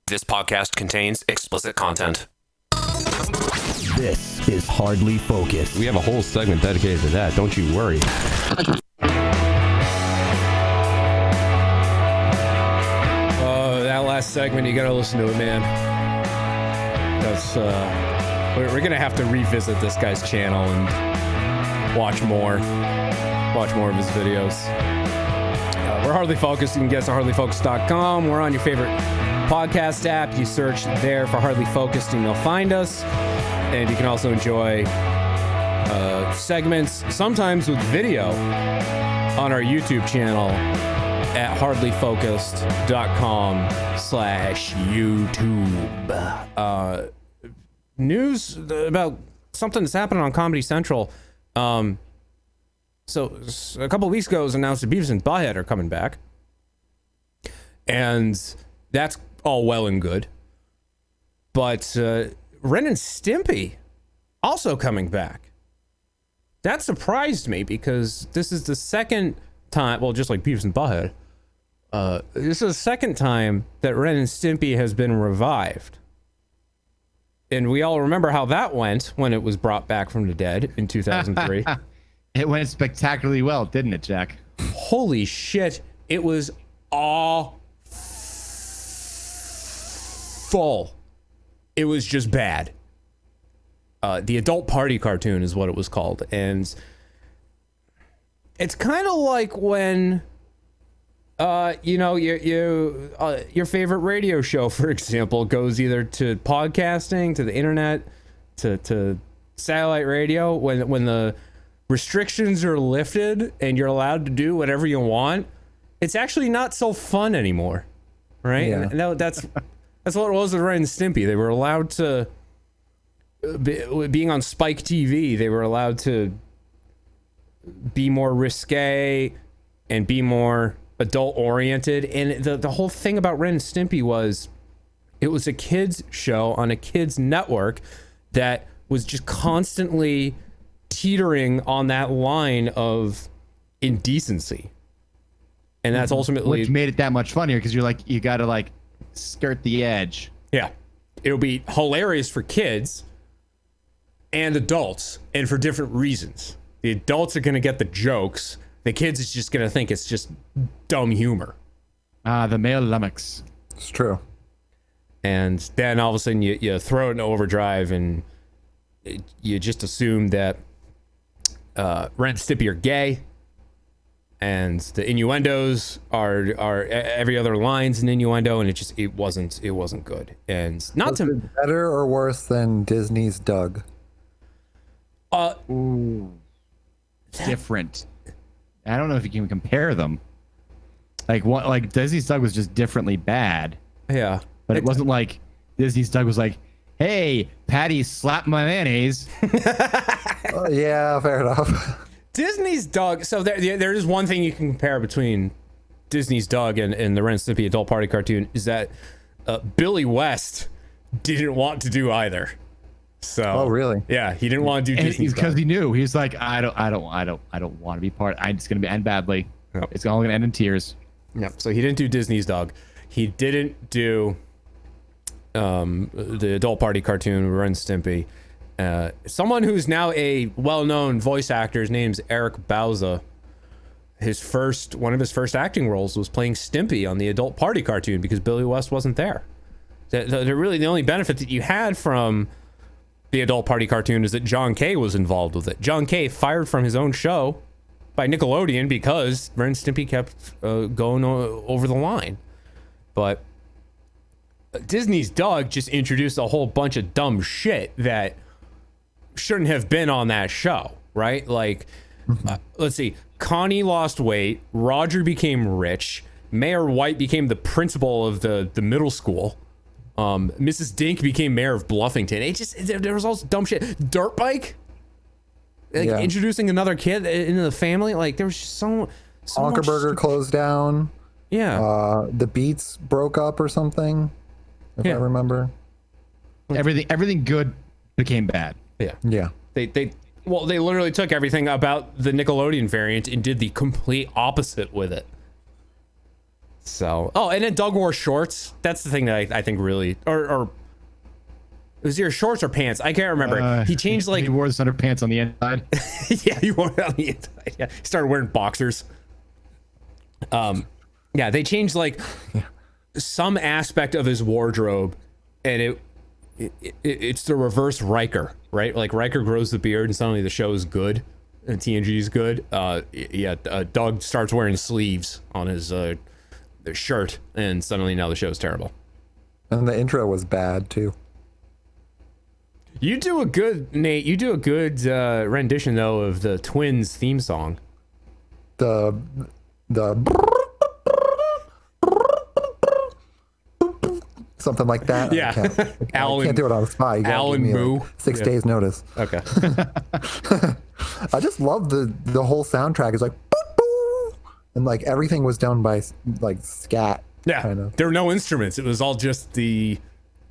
This podcast contains explicit content. This is Hardly Focused. We have a whole segment dedicated to that. Don't you worry. That last segment, you gotta listen to it, man. Because we're gonna have to revisit this guy's channel and watch more of his videos. We're Hardly Focused. You can get us at hardlyfocused.com. We're on your favorite podcast app. You search there for Hardly Focused and you'll find us. And you can also enjoy segments, sometimes with video, on our YouTube channel at hardlyfocused.com/YouTube. News about something that's happening on Comedy Central. So a couple of weeks ago, it was announced that Beavis and Butt-head are coming back. And that's all well and good. But Ren and Stimpy also coming back. That surprised me because this is the second time, well, just like Beavis and Butt-head, this is the second time that Ren and Stimpy has been revived. And we all remember how that went when it was brought back from the dead in 2003. It went spectacularly well, didn't it, Jack? Holy shit. It was awful. It was just bad. The Adult Party cartoon is what it was called. And it's kind of like when, your favorite radio show, for example, goes either to podcasting, to the internet, to satellite radio, when the restrictions are lifted and you're allowed to do whatever you want, it's actually not so fun anymore, right? Yeah. And that's what it was with Ren and Stimpy. They were allowed to, being on Spike TV, they were allowed to be more risque and be more adult-oriented. And the whole thing about Ren and Stimpy was, it was a kids show on a kids network that was just constantly teetering on that line of indecency. And that's ultimately... Which made it that much funnier because you got to skirt the edge. Yeah. It'll be hilarious for kids and adults, and for different reasons. The adults are going to get the jokes. The kids is just going to think it's just dumb humor. The male lummox. It's true. And then all of a sudden you throw it in overdrive and you just assume that Ren and Stimpy are gay, and the innuendos are every other line's an innuendo, and it wasn't good. And not Was it better or worse than Disney's Doug? Different. I don't know if you can compare them. Disney's Doug was just differently bad. Yeah. But it wasn't like Disney's Doug was like, hey, Patty slapped my mayonnaise. Yeah, fair enough. Disney's Doug. So there is one thing you can compare between Disney's Doug and the Ren and Stimpy Adult Party cartoon, is that Billy West didn't want to do either. So. Oh, really? Yeah, he didn't want to do Disney's because Doug. he knew. He was like, I don't want to be part. It's gonna end badly. Yep. It's only gonna end in tears. Yep. So he didn't do Disney's Doug. He didn't do the Adult Party cartoon, Ren and Stimpy. Someone who's now a well-known voice actor, his name's Eric Bauza. One of his first acting roles was playing Stimpy on the Adult Party cartoon because Billy West wasn't there. Really, the only benefit that you had from the Adult Party cartoon is that John Kay was involved with it. John Kay fired from his own show by Nickelodeon because Ren and Stimpy kept going over the line. But Disney's Doug just introduced a whole bunch of dumb shit that shouldn't have been on that show, right? Let's see. Connie lost weight. Roger became rich. Mayor White became the principal of the middle school. Mrs. Dink became mayor of Bluffington. There was all this dumb shit. Dirt bike? Introducing another kid into the family? There was just so Onker Burger closed down. Yeah. The Beats broke up or something, if I remember. Everything good became bad. Yeah. Yeah. They literally took everything about the Nickelodeon variant and did the complete opposite with it. So, and then Doug wore shorts. That's the thing that I think really, or it was either shorts or pants. I can't remember. He changed like he wore his underpants on the inside. yeah, he wore it on the inside. Yeah, he started wearing boxers. Yeah, they changed like some aspect of his wardrobe, and it's the reverse Riker, right? Like Riker grows the beard, and suddenly the show is good, and TNG is good. Doug starts wearing sleeves on his shirt, and suddenly now the show's terrible. And the intro was bad too. You do a good, Nate. You do a good rendition though of the Twins theme song. The something like that. Yeah. I can't do it on the spot. You gotta Alan give me, Moo. like, 6 days notice. Okay. I just love the whole soundtrack. It's like boop, boop, and like everything was done by like scat. Yeah. Kind of. There were no instruments. It was all just it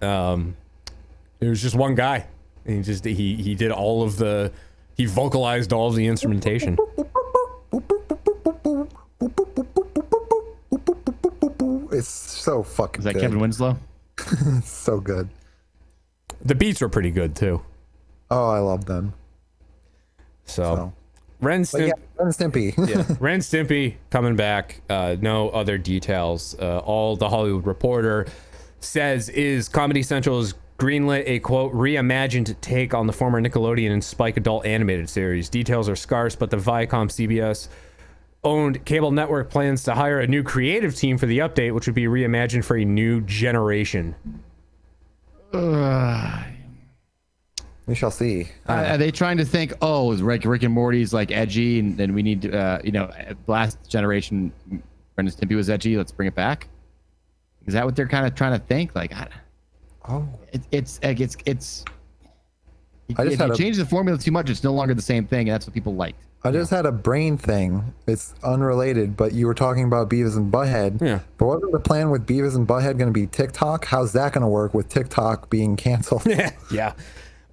was just one guy. And he did all of he vocalized all of the instrumentation. It's so fucking Is that good. Kevin Winslow? It's so good. The beats were pretty good too. Oh, I love them. So. Ren and But yeah, Ren and Stimpy. yeah, Ren and Stimpy coming back. No other details. All the Hollywood Reporter says is Comedy Central's greenlit a quote reimagined take on the former Nickelodeon and Spike adult animated series. Details are scarce, but the Viacom CBS owned cable network plans to hire a new creative team for the update, which would be reimagined for a new generation. We shall see. Are they trying to think, oh, is Rick and Morty's like edgy, and then we need to, last generation, Ren and Stimpy was edgy. Let's bring it back. Is that what they're kind of trying to think? Like, if you change the formula too much, it's no longer the same thing, and that's what people liked. I just had a brain thing. It's unrelated, but you were talking about Beavis and Butt-head. Yeah. But wasn't the plan with Beavis and Butt-head going to be TikTok? How's that going to work with TikTok being canceled? Yeah.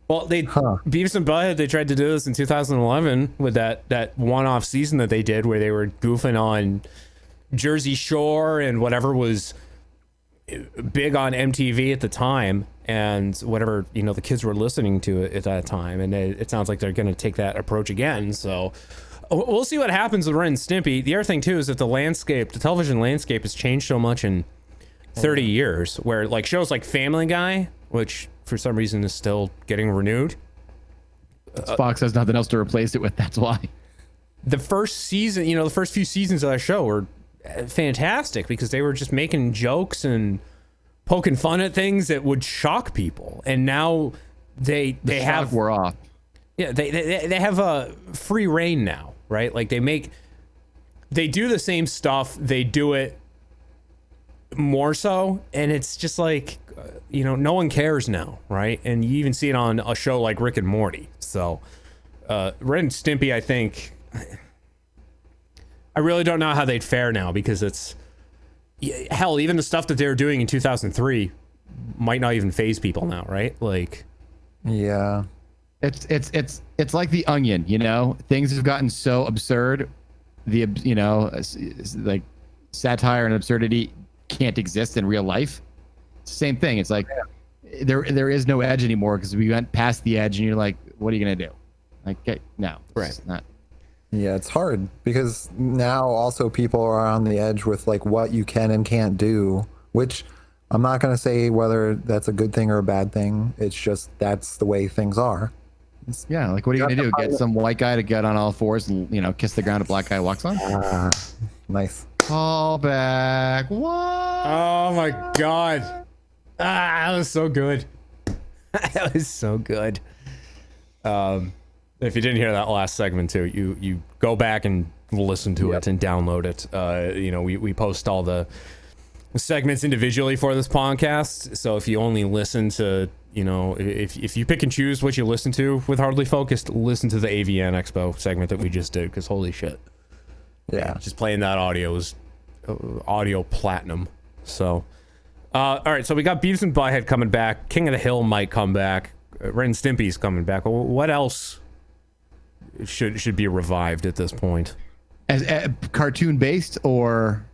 Well, Beavis and Butt-head, they tried to do this in 2011 with that one-off season that they did where they were goofing on Jersey Shore and whatever was big on MTV at the time, and whatever the kids were listening to it at that time, and it sounds like they're going to take that approach again. So we'll see what happens with Ren and Stimpy. The other thing too is that the television landscape has changed so much in 30 years, where like shows like Family Guy, which for some reason is still getting renewed. Fox has nothing else to replace it with. That's why. The first season, the first few seasons of that show were fantastic because they were just making jokes and poking fun at things that would shock people. And now they have wore off. Yeah, they have a free reign now, right? Like they do the same stuff, they do it more so, and it's just like no one cares now, right? And you even see it on a show like Rick and Morty. So Ren and Stimpy, I think, I really don't know how they'd fare now, because it's hell, even the stuff that they were doing in 2003 might not even faze people now, right? Like, yeah, it's like The Onion, things have gotten so absurd, like satire and absurdity can't exist in real life. It's the same thing. It's like there is no edge anymore because we went past the edge, and you're like, what are you gonna do? Like, no, right? Not. Yeah, it's hard because now also people are on the edge with like what you can and can't do, which I'm not going to say whether that's a good thing or a bad thing. It's just that's the way things are. Yeah, like what are you going to do? Get some white guy to get on all fours and kiss the ground a black guy walks on? Nice. Call back. What? Oh my God. That was so good. That was so good. If you didn't hear that last segment too, you go back and listen to it and download it. We post all the segments individually for this podcast. So if you only listen to, if you pick and choose what you listen to with Hardly Focused, listen to the AVN Expo segment that we just did, because holy shit. Yeah. Just playing that audio was audio platinum. So, all right. So we got Beavis and Butt-head coming back. King of the Hill might come back. Ren and Stimpy's coming back. What else should be revived at this point? As cartoon based or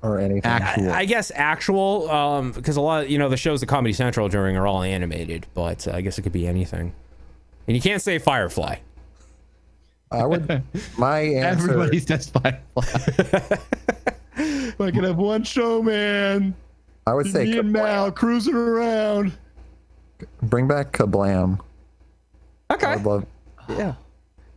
or anything. Actual. I guess actual, because a lot of, the shows that Comedy Central are doing are all animated, but I guess it could be anything. And you can't say Firefly. I would. My answer. Everybody says Firefly. I can have one show, man. I would say Me and Mal cruising around. bring back Kablam. Okay. I would love. Yeah.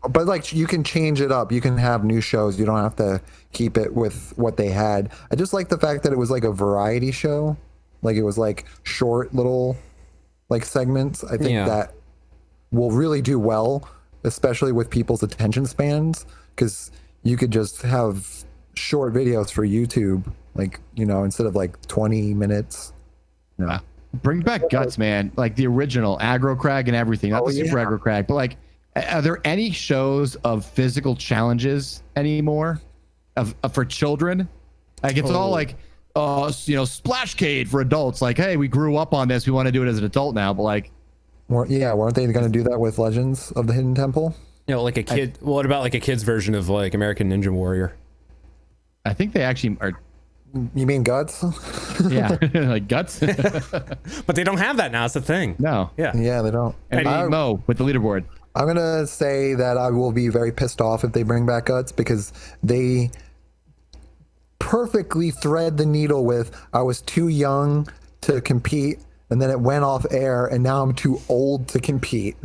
But like you can change it up. You can have new shows. You don't have to keep it with what they had. I just like the fact that it was like a variety show. Like it was like short little like segments. I think that will really do well, especially with people's attention spans, because you could just have short videos for YouTube, like, instead of like 20 minutes. Yeah. Bring back Guts, man. Like the original Aggro Crag and everything. Not the Super Aggro Crag, but like, are there any shows of physical challenges anymore for children? Like it's all like, Splashcade for adults. Like, hey, we grew up on this. We want to do it as an adult now. But like, weren't they going to do that with Legends of the Hidden Temple? Like a kid. What about like a kid's version of like American Ninja Warrior? I think they actually are. You mean Guts? Yeah, like Guts. But they don't have that now. It's a thing. No. Yeah. Yeah, they don't. And Mo with the leaderboard. I'm going to say that I will be very pissed off if they bring back Guts, because they perfectly thread the needle with I was too young to compete, and then it went off air, and now I'm too old to compete.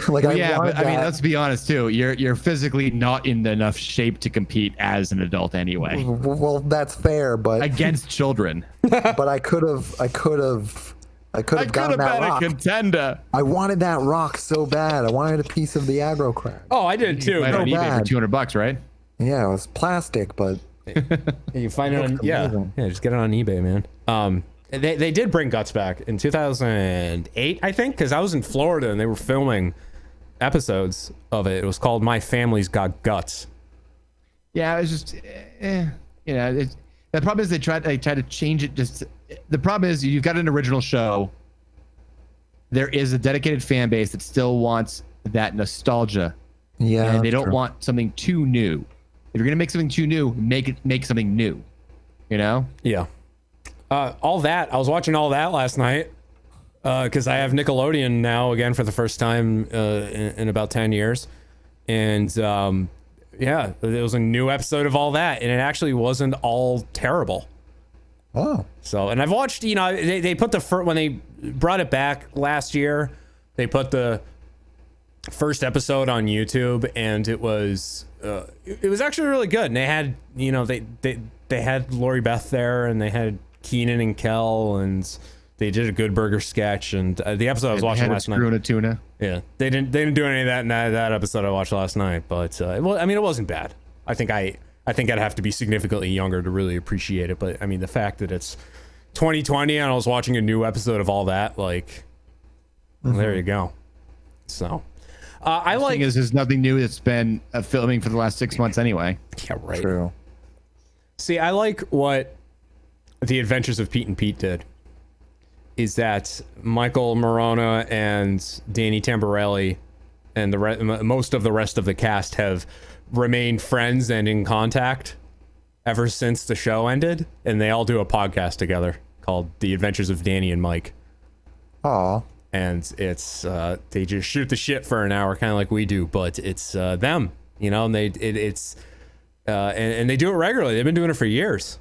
Like, let's be honest too. You're physically not in enough shape to compete as an adult anyway. Well, that's fair, but Against children. but I could have gotten that been rock. a contender. I wanted that rock so bad. I wanted a piece of the aggro crag. Oh, I did too. Buy it on eBay bad. for $200, right? Yeah, it was plastic, but You find it on amazing. yeah, just get it on eBay, man. They did bring Guts back in 2008, I think, because I was in Florida and they were filming episodes of it. It was called My Family's Got Guts. Yeah, it's just, the problem is they try to change it. The problem is you've got an original show. There is a dedicated fan base that still wants that nostalgia. yeah, And they don't true. want something too new. If you're gonna make something too new, make something new. Yeah. All that. I was watching all that last night because I have Nickelodeon now again for the first time in about 10 years. And there was a new episode of all that, and it actually wasn't all terrible. Oh, So, and I've watched, they put when they brought it back last year, they put the first episode on YouTube, and it was actually really good. And they had, they had Lori Beth there, and they had Keenan and Kel, and they did a Good Burger sketch. And the episode I was watching last night. Screw and a tuna. Yeah, they didn't do any of that in that episode I watched last night. But it wasn't bad. I think I'd have to be significantly younger to really appreciate it. But I mean, the fact that it's 2020 and I was watching a new episode of all that, like, there you go. So, I like. Thing is, there's nothing new that's been filming for the last 6 months anyway. Yeah, right. true. See, I like what The Adventures of Pete and Pete did. Is that Michael Morona and Danny Tamborelli and most of the rest of the cast have remained friends and in contact ever since the show ended, and they all do a podcast together called The Adventures of Danny and Mike. Aw. And it's they just shoot the shit for an hour, kind of like we do, but it's them, and it's and they do it regularly. They've been doing it for years,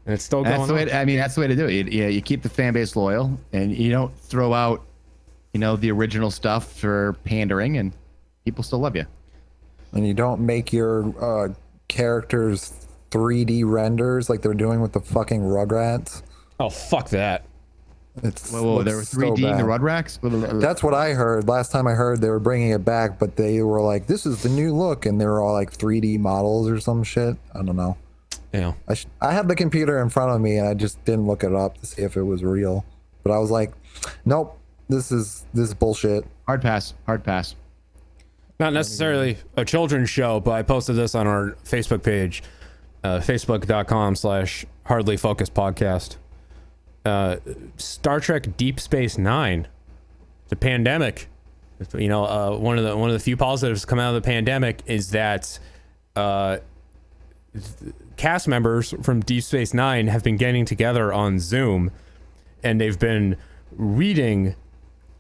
and it's still going on. That's the way to do it. You keep the fan base loyal, and you don't throw out, the original stuff for pandering, and people still love you. And you don't make your characters 3D renders like they're doing with the fucking Rugrats. Oh, fuck that. It's Whoa, there were 3D in the Rugrats? That's what I heard. Last time I heard they were bringing it back, but they were like, this is the new look, and they were all like 3D models or some shit. I don't know. Yeah. I had the computer in front of me, and I just didn't look it up to see if it was real. But I was like, nope, this is bullshit. Hard pass. Not necessarily a children's show, but I posted this on our Facebook page, facebook.com/hardlyfocusedpodcast. Star Trek Deep Space Nine, the pandemic. One of the few positives come out of the pandemic is that cast members from Deep Space Nine have been getting together on Zoom, and they've been reading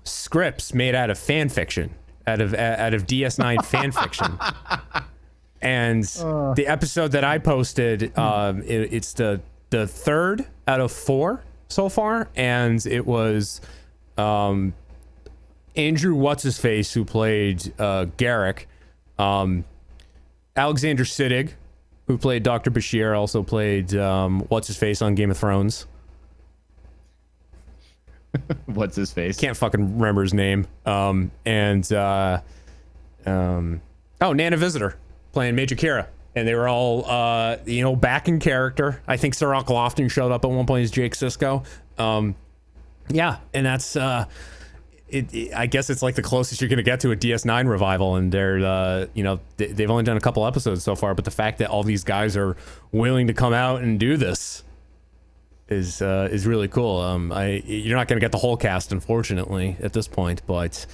scripts made out of fan fiction, out of DS9 fan fiction. And the episode that I posted, it's the third out of 4 so far, and it was Andrew What's-His-Face, who played Garrick, Alexander Siddig, who played Dr. Bashir, also played What's-His-Face on Game of Thrones. What's his face? Can't fucking remember his name. Nana Visitor playing Major Kira. And they were all, back in character. I think Sir Uncle Lofton showed up at one point as Jake Sisko. Yeah, and that's, I guess it's like the closest you're going to get to a DS9 revival. And they're, they've only done a couple episodes so far. But the fact that all these guys are willing to come out and do this is really cool. You're not going to get the whole cast, unfortunately, at this point. But,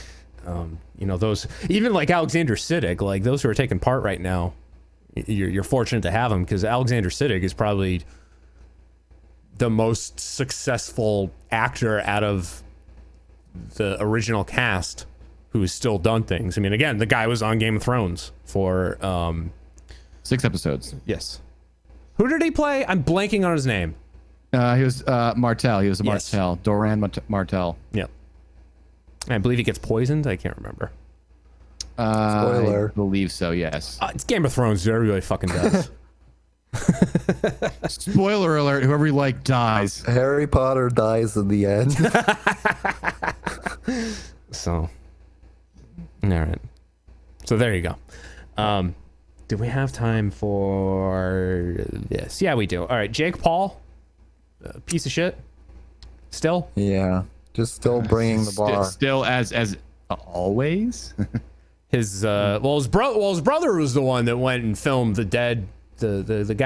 those, even like Alexander Siddig, like those who are taking part right now, you're fortunate to have him, because Alexander Siddig is probably the most successful actor out of the original cast who's still done things. I mean, again, the guy was on Game of Thrones for 6 episodes. Yes. Who did he play? I'm blanking on his name. He was Martell. He was a Yes. Martell. Doran Martell. Yep. I believe he gets poisoned. I can't remember. Spoiler. I believe so, yes. It's Game of Thrones. Everybody fucking does. Spoiler alert, whoever you like dies. Harry Potter dies in the end. So, all right. So there you go. Do we have time for this? Yeah, we do. All right, Jake Paul, piece of shit. Still? Yeah, just still bringing the bar. Still as always. His brother was the one that went and filmed the guy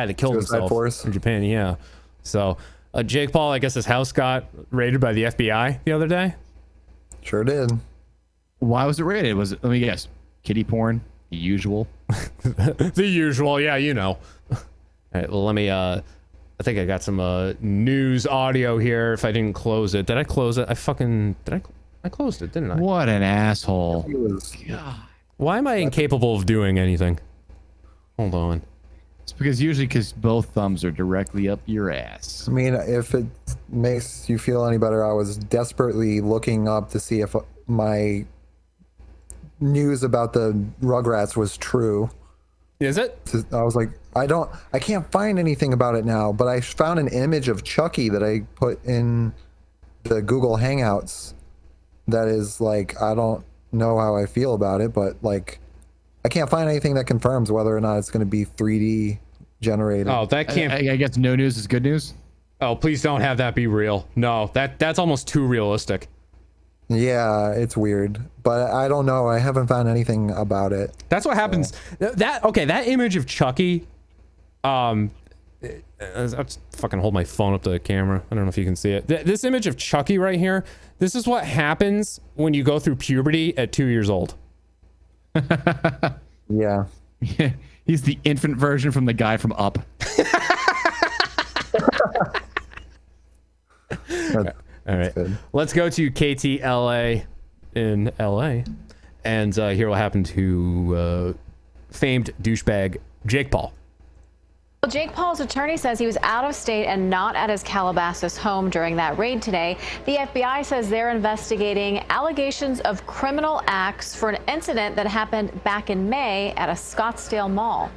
that killed Suicide himself Force. in Japan. Yeah. So Jake Paul, I guess his house got raided by the FBI the other day. Sure did. Why was it rated? Let me guess, kiddie porn, the usual. The usual, yeah, All right, well, let me. I think I got some news audio here. If I didn't close it, did I close it? I closed it, didn't I? What an asshole. Why am I incapable of doing anything? Hold on. It's because both thumbs are directly up your ass. I mean, if it makes you feel any better, I was desperately looking up to see if my news about the Rugrats was true. Is it? I was like, I can't find anything about it now, but I found an image of Chucky that I put in the Google Hangouts that is like, I don't know how I feel about it, but like, I can't find anything that confirms whether or not it's going to be 3D generated. Oh, that can't. I guess no news is good news. Oh, please don't have that be real. No, that's almost too realistic. Yeah, it's weird, but I don't know. I haven't found anything about it. That's what happens. That image of Chucky. I'll fucking hold my phone up to the camera. I don't know if you can see it. This image of Chucky right here. This is what happens when you go through puberty at 2 years old. Yeah. He's the infant version from the guy from Up. All right, let's go to KTLA in LA and hear what happened to famed douchebag Jake Paul. Well, Jake Paul's attorney says he was out of state and not at his Calabasas home during that raid today. The FBI says they're investigating allegations of criminal acts for an incident that happened back in May at a Scottsdale mall.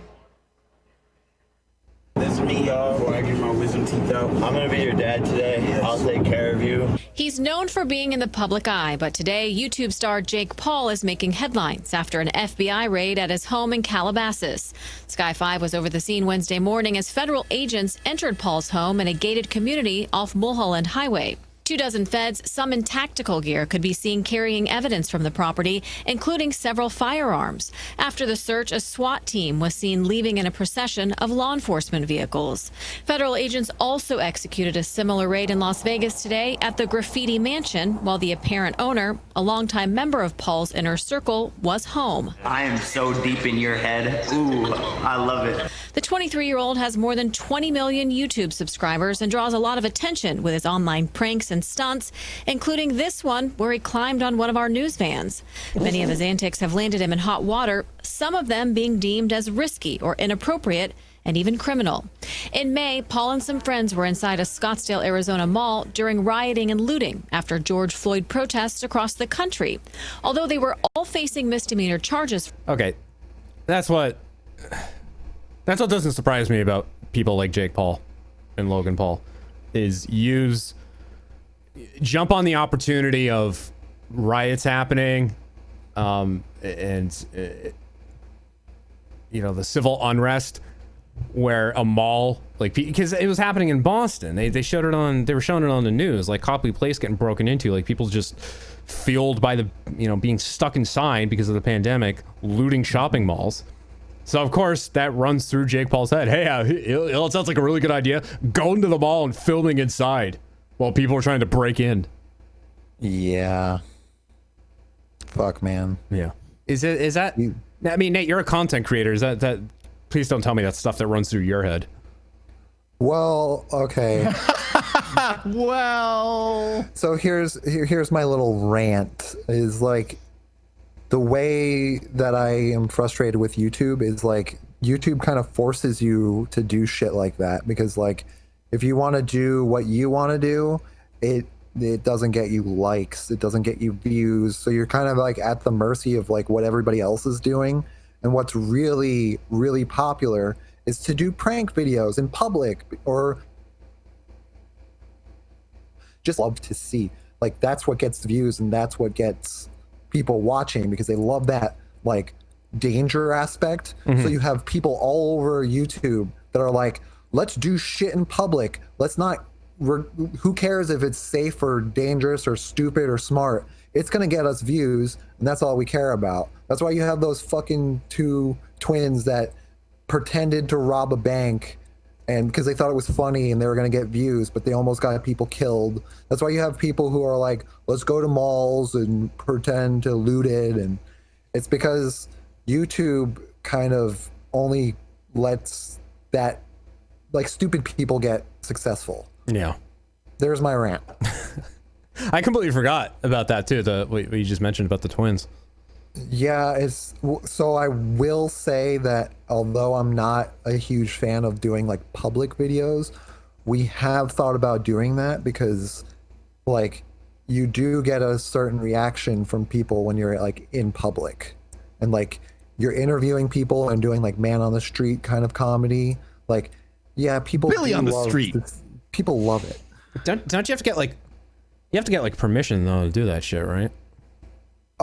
This is me, y'all, before I get my wisdom teeth out. I'm gonna be your dad today. Yes. I'll take care of you. He's known for being in the public eye, but today YouTube star Jake Paul is making headlines after an FBI raid at his home in Calabasas. Sky 5 was over the scene Wednesday morning as federal agents entered Paul's home in a gated community off Mulholland Highway. 24 feds, some in tactical gear, could be seen carrying evidence from the property, including several firearms. After the search, a SWAT team was seen leaving in a procession of law enforcement vehicles. Federal agents also executed a similar raid in Las Vegas today at the Graffiti Mansion, while the apparent owner, a longtime member of Paul's inner circle, was home. I am so deep in your head. Ooh, I love it. The 23-year-old has more than 20 million YouTube subscribers and draws a lot of attention with his online pranks and stunts, including this one where he climbed on one of our news vans. Many of his antics have landed him in hot water, some of them being deemed as risky or inappropriate and even criminal. In May, Paul and some friends were inside a Scottsdale, Arizona mall during rioting and looting after George Floyd protests across the country. Although they were all facing misdemeanor charges. Okay, that's what doesn't surprise me about people like Jake Paul and Logan Paul, is jump on the opportunity of riots happening, and the civil unrest where a mall, like, because it was happening in Boston, they were showing it on the news, like Copley Place getting broken into, like people just fueled by the being stuck inside because of the pandemic, looting shopping malls. So of course that runs through Jake Paul's head. Hey, it sounds like a really good idea, going to the mall and filming inside while people are trying to break in. Yeah. Fuck, man. Yeah. Is that? I mean, Nate, you're a content creator. Is that? Please don't tell me that's stuff that runs through your head. Well, okay. Well, so here's my little rant. Is like, the way that I am frustrated with YouTube is like YouTube kind of forces you to do shit like that, because like if you want to do what you want to do, it doesn't get you likes, it doesn't get you views, so you're kind of like at the mercy of like what everybody else is doing. And what's really, really popular is to do prank videos in public, or just love to see. Like, that's what gets views and that's what gets people watching, because they love that like danger aspect. So you have people all over YouTube that are like, let's do shit in public. Let's not, who cares if it's safe or dangerous or stupid or smart? It's going to get us views, and that's all we care about. That's why you have those fucking two twins that pretended to rob a bank, and because they thought it was funny and they were going to get views, but they almost got people killed. That's why you have people who are like, let's go to malls and pretend to loot it. And it's because YouTube kind of only lets that, like, stupid people get successful. Yeah. There's my rant. I completely forgot about that too. What you just mentioned about the twins. Yeah, so I will say that although I'm not a huge fan of doing like public videos, we have thought about doing that, because like you do get a certain reaction from people when you're like in public, and like you're interviewing people and doing like man on the street kind of comedy. Like, yeah, people Billy on the street. People love it. Don't you have to get like permission though to do that shit, right?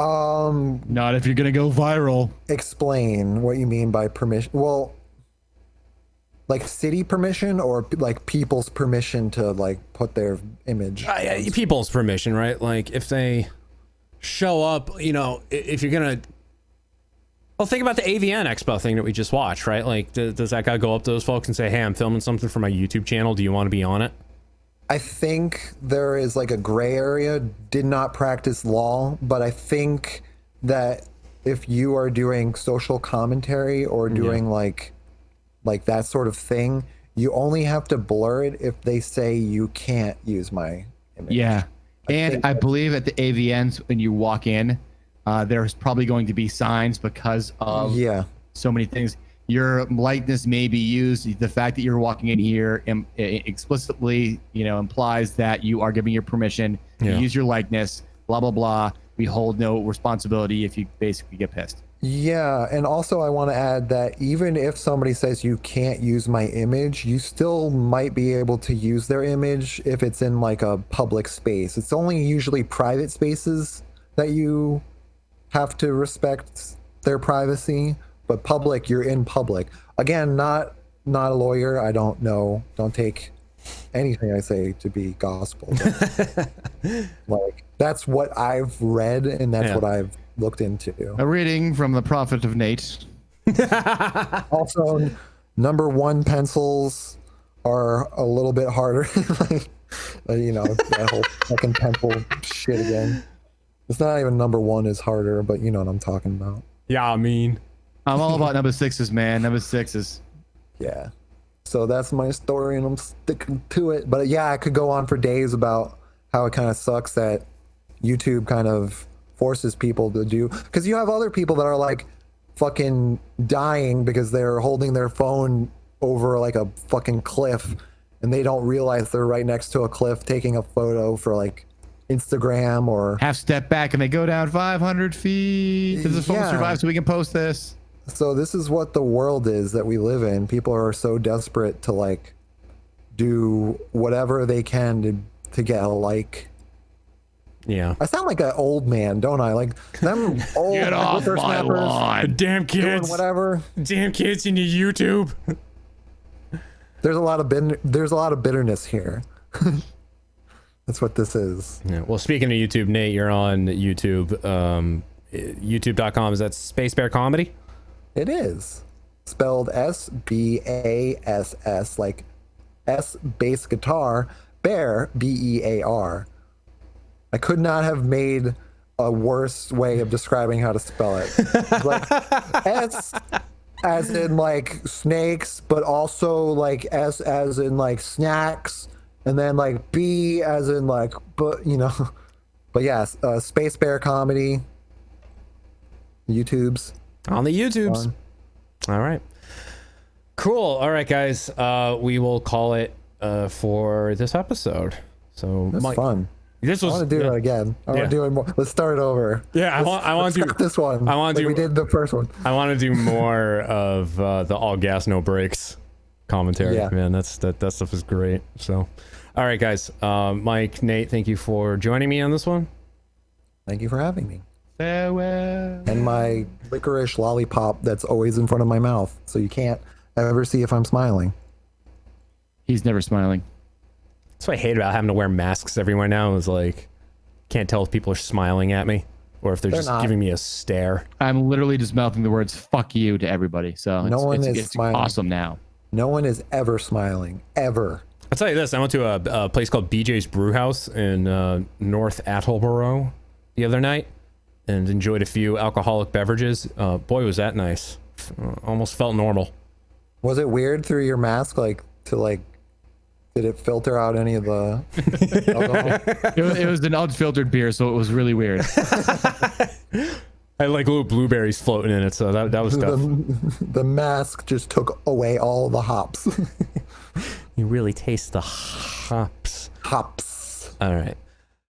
Not if you're gonna go viral. Explain what you mean by permission. Well, like city permission or like people's permission to like put their image? People's permission, right? Like if they show up, if you're gonna, well, think about the AVN Expo thing that we just watched, right? Like, does that guy go up to those folks and say, hey, I'm filming something for my YouTube channel, do you want to be on it? I think there is like a gray area. Did not practice law, but I think that if you are doing social commentary or doing like that sort of thing, you only have to blur it if they say you can't use my image. Yeah. I believe at the AVNs, when you walk in, there's probably going to be signs because of so many things. Your likeness may be used. The fact that you're walking in here explicitly, implies that you are giving your permission to use your likeness, blah, blah, blah. We hold no responsibility if you basically get pissed. Yeah, and also I want to add that even if somebody says you can't use my image, you still might be able to use their image if it's in like a public space. It's only usually private spaces that you have to respect their privacy. But public, you're in public. Again, not a lawyer. I don't know. Don't take anything I say to be gospel. Like, that's what I've read and that's what I've looked into. A reading from the Prophet of Nate. Also, number 1 pencils are a little bit harder. Like, you know, that whole fucking pencil shit again. It's not even number 1 is harder, but you know what I'm talking about. Yeah, I mean, I'm all about number 6s, man. Number 6s. Yeah. So that's my story and I'm sticking to it. But yeah, I could go on for days about how it kind of sucks that YouTube kind of forces people to do, because you have other people that are like fucking dying because they're holding their phone over like a fucking cliff and they don't realize they're right next to a cliff taking a photo for like Instagram or half step back and they go down 500 feet. Does the phone survive so we can post this? So this is what the world is that we live in. People are so desperate to like do whatever they can to get a like. Yeah. I sound like an old man, don't I? Like them old Get off my lawn. Damn doing kids. whatever. Damn kids into YouTube. There's a lot of bitterness here. That's what this is. Yeah. Well, speaking of YouTube, Nate, you're on YouTube. YouTube.com. Is that Space Bear Comedy? It is spelled SBASS, like S bass guitar, bear BEAR. I could not have made a worse way of describing how to spell it. Like S as in like snakes, but also like S as in like snacks, and then like B as in like, but you know, but yes, Space Bear Comedy. YouTube's on the YouTubes. Fun. All right. Cool. All right, guys. We will call it for this episode. So that's fun. This was. I want to do it again. I want to do it more. Let's start over. Yeah, I want to do this one. I want to like do. We did the first one. I want to do more of the all gas no brakes commentary. Yeah. Man, that stuff is great. So, all right, guys. Mike, Nate, thank you for joining me on this one. Thank you for having me. Farewell. And my licorice lollipop that's always in front of my mouth, so you can't ever see if I'm smiling. He's never smiling. That's what I hate about having to wear masks everywhere now. Is like, can't tell if people are smiling at me or if they're just not. giving me a stare. I'm literally just mouthing the words "fuck you" to everybody. So it's smiling. awesome now. No one is ever smiling, ever. I'll tell you this. I went to a place called BJ's Brewhouse in North Attleboro the other night and enjoyed a few alcoholic beverages. Boy, was that nice. Almost felt normal. Was it weird through your mask, like to like? Did it filter out any of the alcohol? It was an unfiltered beer, so it was really weird. I had like little blueberries floating in it, so that was tough. The mask just took away all the hops. You really taste the hops. Hops. All right.